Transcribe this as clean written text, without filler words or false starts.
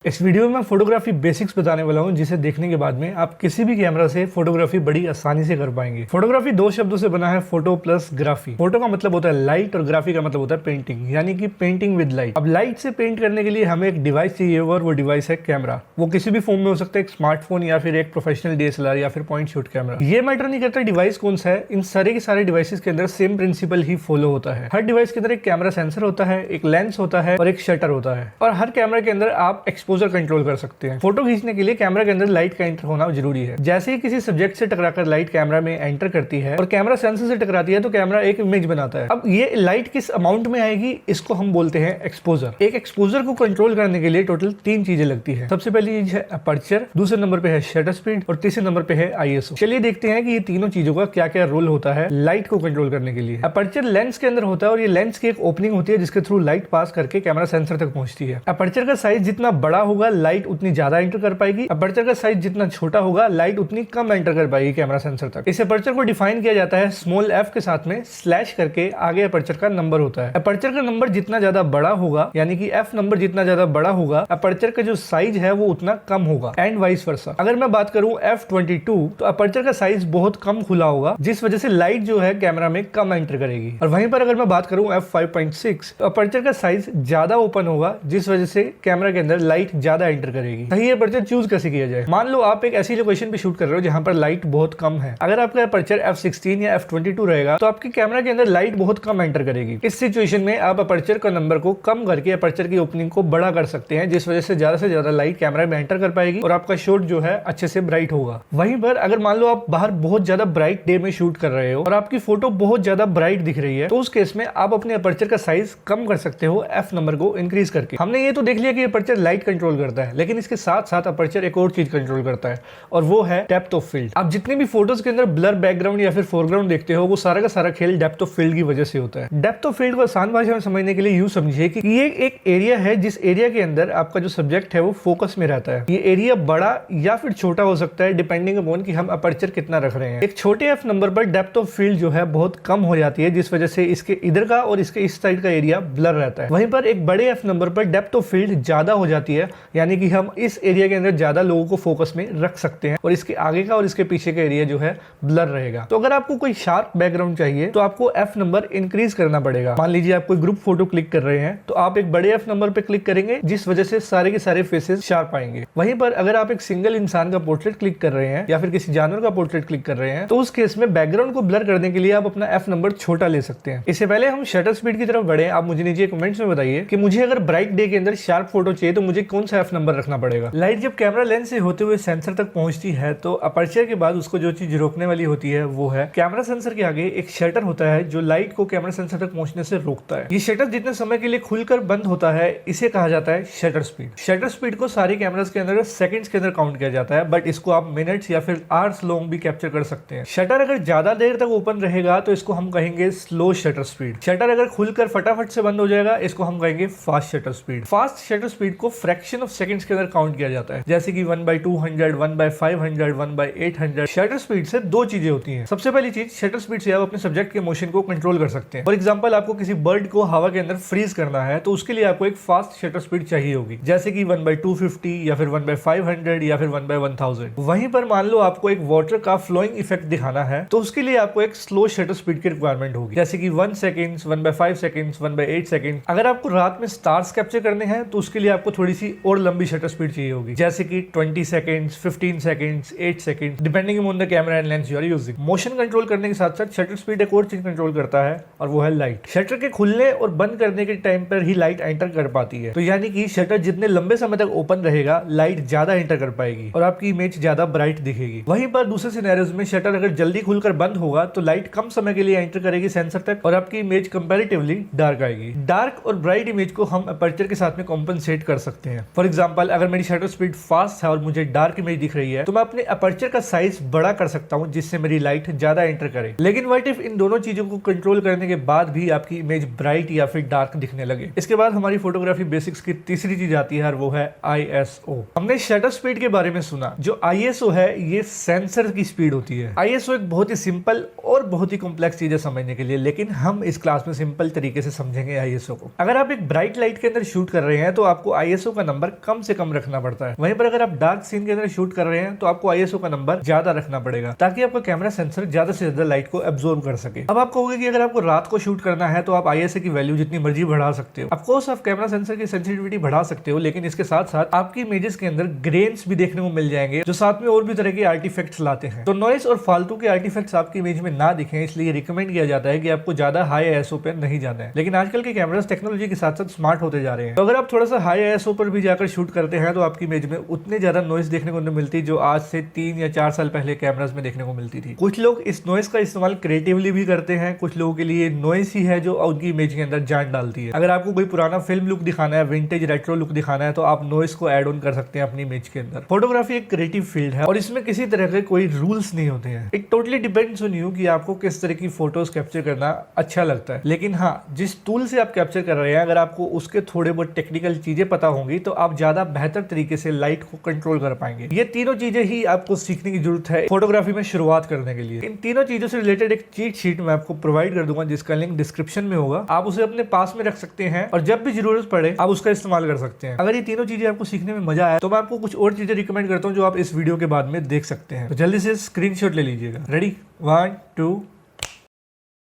इस वीडियो में मैं फोटोग्राफी बेसिक्स बताने वाला हूं, जिसे देखने के बाद में आप किसी भी कैमरा से फोटोग्राफी बड़ी आसानी से कर पाएंगे। फोटोग्राफी दो शब्दों से बना है, फोटो प्लस ग्राफी। फोटो का मतलब होता है लाइट और ग्राफी का मतलब होता है पेंटिंग, यानी कि पेंटिंग विद लाइट। अब लाइट से पेंट करने के लिए हमें एक डिवाइस चाहिए और वो डिवाइस है कैमरा। वो किसी भी फॉर्म में हो सकता है, एक स्मार्टफोन या फिर एक प्रोफेशनल DSLR या फिर पॉइंट शूट कैमरा। ये मैटर नहीं करता डिवाइस कौन सा है, इन सारे के सारे डिवाइसेस के अंदर सेम प्रिंसिपल ही फॉलो होता है। हर डिवाइस के अंदर एक कैमरा सेंसर होता है, एक लेंस होता है और एक शटर होता है, और हर कैमरा के अंदर आप एक्सपोजर कंट्रोल कर सकते हैं। फोटो खींचने के लिए कैमरा के अंदर लाइट का एंटर होना जरूरी है। जैसे ही किसी सब्जेक्ट से टकराकर लाइट कैमरा में एंटर करती है और कैमरा सेंसर से टकराती है तो कैमरा एक इमेज बनाता है। अब ये लाइट किस अमाउंट में आएगी, इसको हम बोलते हैं एक्सपोजर। एक एक्सपोजर को कंट्रोल करने के लिए टोटल 3 चीजें लगती है। सबसे पहली चीज है अपर्चर, दूसरे नंबर पे है शटर स्पीड और तीसरे नंबर पे है ISO। चलिए देखते हैं कि ये तीनों चीजों का क्या क्या रोल होता है लाइट को कंट्रोल करने के लिए। अपर्चर लेंस के अंदर होता है और ये लेंस की एक ओपनिंग होती है जिसके थ्रू लाइट पास करके कैमरा सेंसर तक पहुंचती है। अपर्चर का साइज जितना बड़ा होगा लाइट उतनी ज्यादा एंटर कर पाएगी, अपर्चर का साइज जितना छोटा होगा लाइट उतनी कम एंटर कर पाएगी कैमरा सेंसर तक। इस अपर्चर को डिफाइन किया जाता है स्मॉल f के साथ में स्लैश करके आगे अपर्चर का नंबर होता है। अपर्चर का नंबर जितना ज्यादा बड़ा होगा, यानी कि f नंबर जितना ज्यादा बड़ा होगा, अपर्चर का जो साइज है वो उतना कम होगा, एंड वाइस वर्सा। अगर मैं बात करूं f22 तो अपर्चर का साइज बहुत कम खुला होगा, जिस वजह से लाइट जो है कैमरा में कम एंटर करेगी। और वहीं पर अगर मैं बात करूं f5.6 तो अपर्चर का साइज ज्यादा ओपन होगा, जिस वजह से कैमरा के अंदर लाइट ज्यादा एंटर करेगी। सही अपर्चर चूज कैसे किया जाए? मान लो आप एक ऐसी लोकेशन पे शूट कर रहे हो जहां पर लाइट बहुत कम है। अगर आपका अपर्चर f16 या f22 रहेगा तो आपके कैमरा के अंदर लाइट बहुत कम एंटर करेगी। इस सिचुएशन में आप अपर्चर का नंबर को कम करके अपर्चर की ओपनिंग को बड़ा कर सकते हैं, जिस वजह से ज्यादा लाइट कैमरा में एंटर कर पाएगी और आपका शॉट जो है अच्छे से ब्राइट होगा। वहीं पर अगर मान लो आप बाहर बहुत ज्यादा ब्राइट डे में शूट कर रहे हो और आपकी फोटो बहुत ज्यादा ब्राइट दिख रही है, तो उस केस में आप अपने अपर्चर का साइज कम कर सकते हो f नंबर को इंक्रीज करके। हमने ये तो देख लिया कि अपर्चर लाइट कंट्रोल करता है, लेकिन इसके साथ साथ अपर्चर एक और चीज कंट्रोल करता है और वो है डेप्थ ऑफ फील्ड। आप जितने भी फोटोज के अंदर ब्लर बैकग्राउंड या फिर फोरग्राउंड देखते हो, वो सारा का सारा खेल डेप्थ ऑफ फील्ड की वजह से होता है। डेप्थ ऑफ फील्ड को आसान भाषा में समझने के लिए यूं समझिए कि ये एक एरिया है जिस एरिया के अंदर आपका जो सब्जेक्ट है वो फोकस में रहता है। ये एरिया बड़ा या फिर छोटा हो सकता है डिपेंडिंग अपॉन कि हम अपर्चर कितना रख रहे हैं। एक छोटे f नंबर पर डेप्थ ऑफ फील्ड जो है बहुत कम हो जाती है, जिस वजह से इसके इधर का और इसके इस साइड का एरिया ब्लर रहता है। वहीं पर एक बड़े f नंबर पर डेप्थ ऑफ फील्ड ज्यादा हो जाती है, यानी कि हम इस एरिया के अंदर ज्यादा लोगों को फोकस में रख सकते हैं और इसके आगे का और इसके पीछे का एरिया जो है ब्लर रहेगा। तो अगर आपको कोई शार्प बैकग्राउंड चाहिए तो आपको f नंबर इंक्रीज करना पड़ेगा। मान लीजिए आप कोई ग्रुप फोटो क्लिक कर रहे हैं तो आप एक बड़े f नंबर पे क्लिक करेंगे, जिस वजह से सारे के सारे फेसेस शार्प आएंगे। वहीं पर अगर आप एक सिंगल इंसान का पोर्ट्रेट क्लिक कर रहे हैं या फिर किसी जानवर का पोर्ट्रेट क्लिक कर रहे हैं तो उस केस में बैकग्राउंड को ब्लर करने के लिए आप अपना f नंबर छोटा ले सकते हैं। इससे पहले हम शटर स्पीड की तरफ बढ़े, आप मुझे नीचे कमेंट्स में बताइए कि मुझे अगर ब्राइट डे के अंदर शार्प फोटो चाहिए तो मुझे कौन सा f नंबर रखना पड़ेगा। लाइट जब कैमरा लेंस से होते हुए सेंसर तक पहुंचती है तो अपर्चर के बाद उसको जो चीज रोकने वाली होती है वो है कैमरा सेंसर के आगे एक शटर होता है जो लाइट को कैमरा सेंसर तक पहुंचने से रोकता है। ये शटर जितने समय के लिए खुलकर बंद होता है इसे कहा जाता है शटर स्पीड। शटर स्पीड को सारे कैमरास के अंदर सेकंड्स के अंदर काउंट किया जाता है, बट इसको आप मिनट्स या फिर आवर्स लॉन्ग भी कैप्चर कर सकते हैं। शटर अगर ज्यादा देर तक ओपन रहेगा तो इसको हम कहेंगे स्लो शटर स्पीड। शटर अगर खुलकर फटाफट से बंद हो जाएगा इसको हम कहेंगे fast shutter speed. Fast shutter speed को फ्रैक्शन ऑफ सेकंड्स के अंदर काउंट किया जाता है, जैसे कि 1/200, 1/500, 1/800। शटर स्पीड से दो चीजें होती हैं। सबसे पहली चीज, शटर स्पीड से आप अपने सब्जेक्ट के मोशन को कंट्रोल कर सकते हैं। फॉर एग्जांपल आपको किसी बर्ड को हवा के अंदर फ्रीज करना है तो उसके लिए आपको एक फास्ट शटर स्पीड चाहिए होगी, जैसे कि 1/250 या फिर 1/500 या फिर 1/1000। वहीं पर मान लो आपको एक वाटर का फ्लोइंग इफेक्ट दिखाना है तो उसके लिए आपको एक स्लो शटर स्पीड की रिक्वायरमेंट होगी, जैसे कि 1 सेकंड, 1/5 सेकंड, 1/8 सेकंड। अगर आपको रात में स्टार्स कैप्चर करने हैं तो उसके लिए आपको थोड़ी सी और लंबी शटर स्पीड चाहिए होगी, जैसे कि 20 seconds, 15 seconds, 8 seconds, depending on the camera and lens you are using. Motion control करने के साथ साथ शटर स्पीड एक और चीज कंट्रोल करता है और वो है लाइट। शटर के खुलने और बंद करने के टाइम पर ही लाइट एंटर कर पाती है, तो यानी कि शटर जितने लंबे समय तक ओपन रहेगा लाइट ज्यादा एंटर कर पाएगी और आपकी इमेज ज्यादा ब्राइट दिखेगी। वहीं पर दूसरे सिनेरियोज में शटर अगर जल्दी खुलकर बंद होगा तो लाइट कम समय के लिए एंटर करेगी सेंसर तक और आपकी इमेज कंपैरेटिवली डार्क आएगी। डार्क और ब्राइट इमेज को हम अपर्चर के साथ में कॉम्पनसेट कर सकते हैं। फॉर एग्जांपल अगर मेरी शटर स्पीड फास्ट है और मुझे डार्क इमेज दिख रही है तो मैं अपने अपर्चर का साइज बड़ा कर सकता हूं जिससे मेरी लाइट ज्यादा एंटर करे। लेकिन व्हाट इफ इन दोनों चीजों को कंट्रोल करने के बाद भी आपकी इमेज ब्राइट या फिर डार्क दिखने लगे। इसके बाद हमारी फोटोग्राफी बेसिक्स की तीसरी चीज आती है और वो है ISO। हमने शटर स्पीड के बारे में सुना, जो ISO है ये सेंसर की स्पीड होती है। ISO एक बहुत ही सिंपल और बहुत ही कॉम्प्लेक्स चीज है समझने के लिए, लेकिन हम इस क्लास में सिंपल तरीके से समझेंगे ISO को। अगर आप एक ब्राइट लाइट के अंदर शूट कर रहे हैं तो आपको ISO का नंबर कम से कम रखना पड़ता है। वहीं पर अगर आप डार्क सीन के अंदर शूट कर रहे हैं तो आपको ISO का नंबर ज्यादा रखना पड़ेगा ताकि आपका कैमरा सेंसर ज्यादा से ज्यादा लाइट को एब्जॉर्ब कर सके। अब आप कहोगे कि अगर आपको रात को शूट करना है तो आप ISO की वैल्यू जितनी मर्जी बढ़ा सकते हो। ऑफकोर्स आप कैमरा सेंसर की सेंसिटिविटी बढ़ा सकते हो, लेकिन इसके साथ साथ आपकी इमेजेस के अंदर ग्रेन्स भी देखने को मिल जाएंगे जो साथ में और भी तरह के आर्टिफैक्ट्स लाते हैं। तो नॉइस और फालतू के आर्टिफैक्ट्स आपकी इमेज में ना दिखें, इसलिए रिकमेंड किया जाता है कि आपको ज्यादा हाई ISO पर नहीं जाना है। लेकिन आजकल के कैमरास टेक्नोलॉजी के साथ साथ स्मार्ट होते जा रहे हैं, तो अगर आप थोड़ा सा हाई ISO पर भी जाकर शूट करते हैं तो आपकी इमेज में उतने ज्यादा नॉइस देखने को नहीं मिलती जो आज से 3 या 4 साल पहले कैमरास में देखने को मिलती थी। कुछ लोग इस नॉइस का इस्तेमाल क्रिएटिवली भी करते हैं, कुछ लोगों के लिए नॉइस ही है जो उनकी इमेज के अंदर जान डालती है। अगर आपको कोई पुराना फिल्म लुक दिखाना है, विंटेज रेट्रो लुक दिखाना है, तो आप नॉइस को ऐड ऑन कर सकते हैं अपनी इमेज के अंदर। फोटोग्राफी एक क्रिएटिव फील्ड है और इसमें किसी तरह के कोई रूल्स नहीं होते हैं। It totally depends on you कि आपको किस तरह की फोटोज कैप्चर करना अच्छा लगता है। लेकिन हाँ, जिस टूल से आप कैप्चर कर रहे हैं अगर आपको उसके थोड़े बहुत टेक्निकल चीजें पता होंगी तो आप ज्यादा बेहतर तरीके से लाइट को कंट्रोल कर पाएंगे। ये तीनों चीजें ही आपको सीखने की जरूरत है फोटोग्राफी में शुरुआत करने के लिए। इन तीनों चीजों से रिलेटेड एक चीट शीट मैं आपको प्रोवाइड कर दूंगा जिसका लिंक डिस्क्रिप्शन में होगा। आप उसे अपने पास में रख सकते हैं और जब भी जरूरत पड़े आप उसका इस्तेमाल कर सकते हैं। अगर ये तीनों चीजें आपको सीखने में मजा आया तो मैं आपको कुछ और चीजें रिकमेंड करता हूँ जो आप इस वीडियो के बाद में देख सकते हैं। तो जल्दी से स्क्रीनशॉट ले लीजिएगा। रेडी, 1 2